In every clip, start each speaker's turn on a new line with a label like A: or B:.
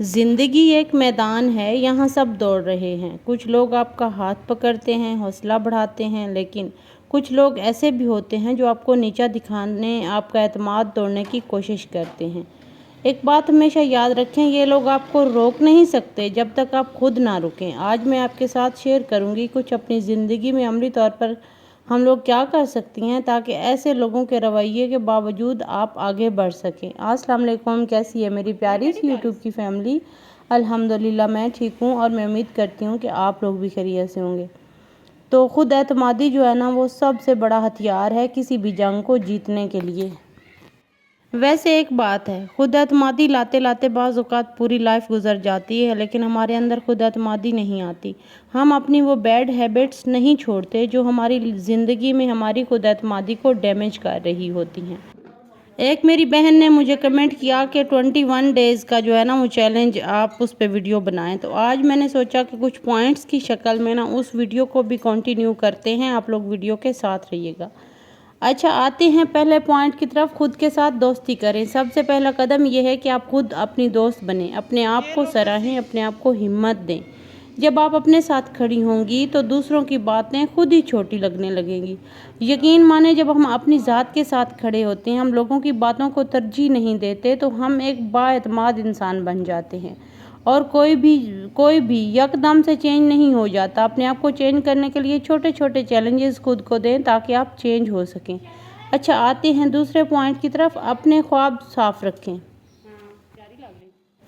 A: زندگی ایک میدان ہے، یہاں سب دوڑ رہے ہیں۔ کچھ لوگ آپ کا ہاتھ پکڑتے ہیں، حوصلہ بڑھاتے ہیں، لیکن کچھ لوگ ایسے بھی ہوتے ہیں جو آپ کو نیچا دکھانے، آپ کا اعتماد توڑنے کی کوشش کرتے ہیں۔ ایک بات ہمیشہ یاد رکھیں، یہ لوگ آپ کو روک نہیں سکتے جب تک آپ خود نہ رکیں۔ آج میں آپ کے ساتھ شیئر کروں گی کچھ اپنی زندگی میں عملی طور پر ہم لوگ کیا کر سکتی ہیں تاکہ ایسے لوگوں کے رویے کے باوجود آپ آگے بڑھ سکیں۔ السلام علیکم، کیسی ہے میری پیاری سی یوٹیوب کی فیملی؟ الحمدللہ میں ٹھیک ہوں اور میں امید کرتی ہوں کہ آپ لوگ بھی خیریت سے ہوں گے۔ تو خود اعتمادی جو ہے نا، وہ سب سے بڑا ہتھیار ہے کسی بھی جنگ کو جیتنے کے لیے۔ ویسے ایک بات ہے، خود اعتمادی لاتے لاتے بعض اوقات پوری لائف گزر جاتی ہے، لیکن ہمارے اندر خود اعتمادی نہیں آتی۔ ہم اپنی وہ بیڈ ہیبٹس نہیں چھوڑتے جو ہماری زندگی میں ہماری خود اعتمادی کو ڈیمیج کر رہی ہوتی ہیں۔ ایک میری بہن نے مجھے کمنٹ کیا کہ 21 ڈیز کا جو ہے نا وہ چیلنج، آپ اس پہ ویڈیو بنائیں۔ تو آج میں نے سوچا کہ کچھ پوائنٹس کی شکل میں نا اس ویڈیو کو بھی کنٹینیو کرتے ہیں، آپ لوگ ویڈیو کے ساتھ رہیے گا۔ اچھا، آتے ہیں پہلے پوائنٹ کی طرف۔ خود کے ساتھ دوستی کریں۔ سب سے پہلا قدم یہ ہے کہ آپ خود اپنی دوست بنیں، اپنے آپ کو سراہیں، اپنے آپ کو ہمت دیں۔ جب آپ اپنے ساتھ کھڑی ہوں گی تو دوسروں کی باتیں خود ہی چھوٹی لگنے لگیں گی۔ یقین مانیں، جب ہم اپنی ذات کے ساتھ کھڑے ہوتے ہیں، ہم لوگوں کی باتوں کو ترجیح نہیں دیتے تو ہم ایک بااعتماد انسان بن جاتے ہیں۔ اور کوئی بھی یکدم سے چینج نہیں ہو جاتا۔ اپنے آپ کو چینج کرنے کے لیے چھوٹے چھوٹے چیلنجز خود کو دیں تاکہ آپ چینج ہو سکیں۔ اچھا، آتے ہیں دوسرے پوائنٹ کی طرف۔ اپنے خواب صاف رکھیں۔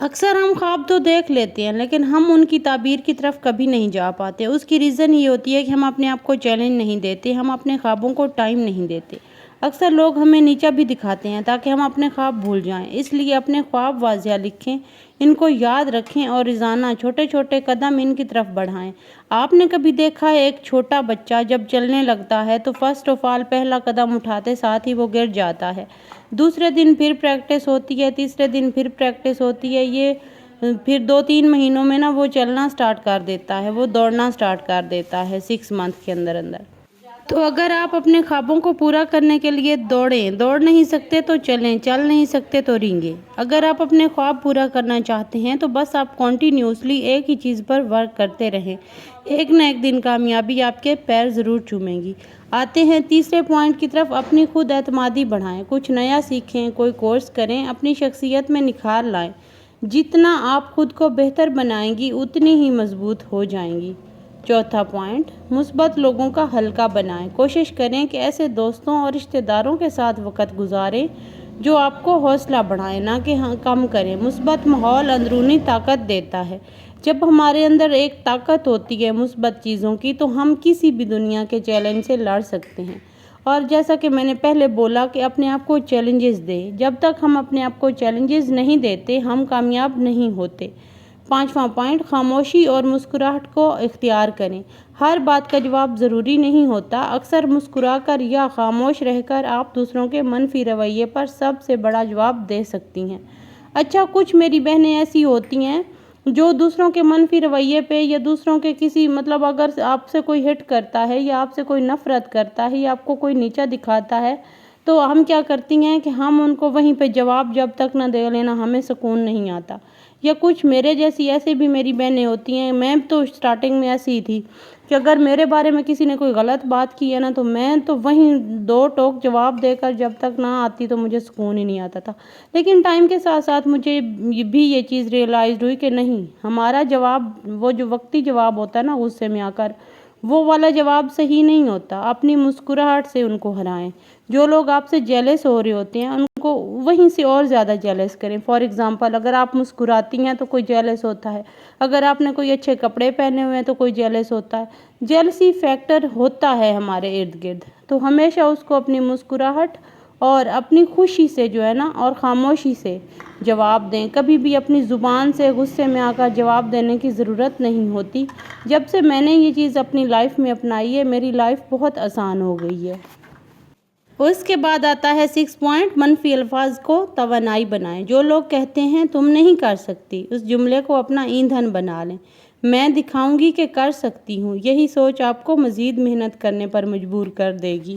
A: اکثر ہم خواب تو دیکھ لیتے ہیں لیکن ہم ان کی تعبیر کی طرف کبھی نہیں جا پاتے۔ اس کی ریزن یہ ہوتی ہے کہ ہم اپنے آپ کو چیلنج نہیں دیتے، ہم اپنے خوابوں کو ٹائم نہیں دیتے۔ اکثر لوگ ہمیں نیچا بھی دکھاتے ہیں تاکہ ہم اپنے خواب بھول جائیں۔ اس لیے اپنے خواب واضح لکھیں، ان کو یاد رکھیں اور روزانہ چھوٹے چھوٹے قدم ان کی طرف بڑھائیں۔ آپ نے کبھی دیکھا ہے ایک چھوٹا بچہ جب چلنے لگتا ہے تو فرسٹ آف آل پہلا قدم اٹھاتے ساتھ ہی وہ گر جاتا ہے۔ دوسرے دن پھر پریکٹس ہوتی ہے، تیسرے دن پھر پریکٹس ہوتی ہے، یہ پھر 2-3 مہینوں میں نا وہ چلنا سٹارٹ کر دیتا ہے، وہ دوڑنا سٹارٹ کر دیتا ہے 6 منتھ کے اندر اندر۔ تو اگر آپ اپنے خوابوں کو پورا کرنے کے لیے دوڑ نہیں سکتے تو چلیں، چل نہیں سکتے تو رینگیں۔ اگر آپ اپنے خواب پورا کرنا چاہتے ہیں تو بس آپ کنٹینیوسلی ایک ہی چیز پر ورک کرتے رہیں۔ ایک نہ ایک دن کامیابی آپ کے پیر ضرور چومے گی۔ آتے ہیں تیسرے پوائنٹ کی طرف۔ اپنی خود اعتمادی بڑھائیں، کچھ نیا سیکھیں، کوئی کورس کریں، اپنی شخصیت میں نکھار لائیں۔ جتنا آپ خود کو بہتر بنائیں گی اتنی ہی مضبوط ہو جائیں گی۔ چوتھا پوائنٹ، مثبت لوگوں کا حلقہ بنائیں۔ کوشش کریں کہ ایسے دوستوں اور رشتہ داروں کے ساتھ وقت گزاریں جو آپ کو حوصلہ بڑھائیں، نہ کہ کم کریں۔ مثبت ماحول اندرونی طاقت دیتا ہے۔ جب ہمارے اندر ایک طاقت ہوتی ہے مثبت چیزوں کی تو ہم کسی بھی دنیا کے چیلنج سے لڑ سکتے ہیں۔ اور جیسا کہ میں نے پہلے بولا کہ اپنے آپ کو چیلنجز دیں۔ جب تک ہم اپنے آپ کو چیلنجز نہیں دیتے ہم کامیاب نہیں ہوتے۔ پانچواں پوائنٹ، خاموشی اور مسکراہٹ کو اختیار کریں۔ ہر بات کا جواب ضروری نہیں ہوتا۔ اکثر مسکرا کر یا خاموش رہ کر آپ دوسروں کے منفی رویے پر سب سے بڑا جواب دے سکتی ہیں۔ اچھا، کچھ میری بہنیں ایسی ہوتی ہیں جو دوسروں کے منفی رویے پہ یا دوسروں کے کسی اگر آپ سے کوئی ہٹ کرتا ہے یا آپ سے کوئی نفرت کرتا ہے یا آپ کو کوئی نیچا دکھاتا ہے تو ہم کیا کرتی ہیں کہ ہم ان کو وہیں پہ جواب جب تک نہ دے لینا ہمیں سکون نہیں آتا۔ یا کچھ میرے جیسی ایسے بھی میری بہنیں ہوتی ہیں، میں تو سٹارٹنگ میں ایسی ہی تھی کہ اگر میرے بارے میں کسی نے کوئی غلط بات کی ہے نا تو میں تو وہیں 2 ٹوک جواب دے کر جب تک نہ آتی تو مجھے سکون ہی نہیں آتا تھا۔ لیکن ٹائم کے ساتھ ساتھ مجھے بھی یہ چیز ریئلائزڈ ہوئی کہ نہیں، ہمارا جواب، وہ جو وقتی جواب ہوتا ہے نا غصے میں آ کر، وہ والا جواب صحیح نہیں ہوتا۔ اپنی مسکراہٹ سے ان کو ہرائیں۔ جو لوگ آپ سے جیلس ہو رہے ہوتے ہیں ان کو وہیں سے اور زیادہ جیلس کریں۔ فار ایگزامپل، اگر آپ مسکراتی ہیں تو کوئی جیلس ہوتا ہے، اگر آپ نے کوئی اچھے کپڑے پہنے ہوئے ہیں تو کوئی جیلس ہوتا ہے۔ جیلسی فیکٹر ہوتا ہے ہمارے ارد گرد، تو ہمیشہ اس کو اپنی مسکراہٹ اور اپنی خوشی سے جو ہے نا اور خاموشی سے جواب دیں۔ کبھی بھی اپنی زبان سے غصے میں آ کر جواب دینے کی ضرورت نہیں ہوتی۔ جب سے میں نے یہ چیز اپنی لائف میں اپنائی ہے میری لائف بہت آسان ہو گئی ہے۔ اس کے بعد آتا ہے 6 پوائنٹ، منفی الفاظ کو توانائی بنائیں۔ جو لوگ کہتے ہیں تم نہیں کر سکتی، اس جملے کو اپنا ایندھن بنا لیں۔ میں دکھاؤں گی کہ کر سکتی ہوں، یہی سوچ آپ کو مزید محنت کرنے پر مجبور کر دے گی۔